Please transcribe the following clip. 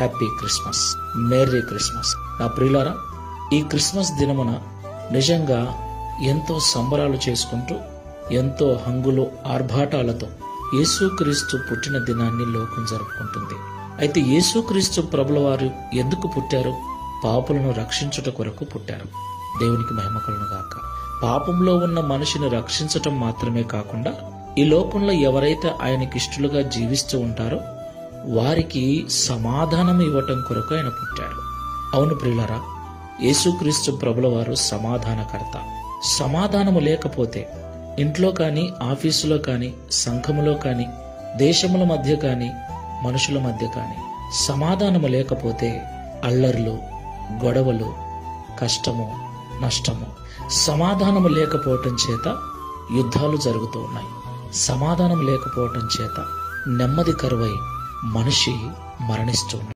Happy Christmas, merry Christmas. నా ప్రియులారా, ఈ క్రిస్మస్ దినమున నిజంగా ఎంతో సంబరాలు చేసుకుంటూ ఎంతో హంగులు ఆర్భాటాలతో యేసుక్రీస్తు పుట్టిన దినాన్ని లోకం జరుపుకుంటుంది. అయితే యేసుక్రీస్తు ప్రభుల వారు ఎందుకు పుట్టారు? పాపులను రక్షించుట కొరకు పుట్టారు. దేవునికి మహిమ కలుగును గాక. పాపంలో ఉన్న మనిషిని రక్షించటం మాత్రమే కాకుండా ఈ లోకంలో ఎవరైతే ఆయనకి ఇష్టలుగా జీవిస్తూ ఉంటారో వారికి సమాధానం ఇవ్వటం కొరకు ఆయన పుట్టాడు. అవును ప్రియులారా, యేసుక్రీస్తు ప్రభుల వారు సమాధానకర్త. సమాధానము లేకపోతే ఇంట్లో కానీ, ఆఫీసులో కానీ, సంఘములో కానీ, దేశముల మధ్య కానీ, మనుషుల మధ్య కానీ సమాధానము లేకపోతే అల్లర్లు, గొడవలు, కష్టము, నష్టము. సమాధానము లేకపోవటం చేత యుద్ధాలు జరుగుతూ ఉన్నాయి. సమాధానం లేకపోవటం చేత నెమ్మది కరువై మనిషి మరణిస్తూ ఉన్నాడు.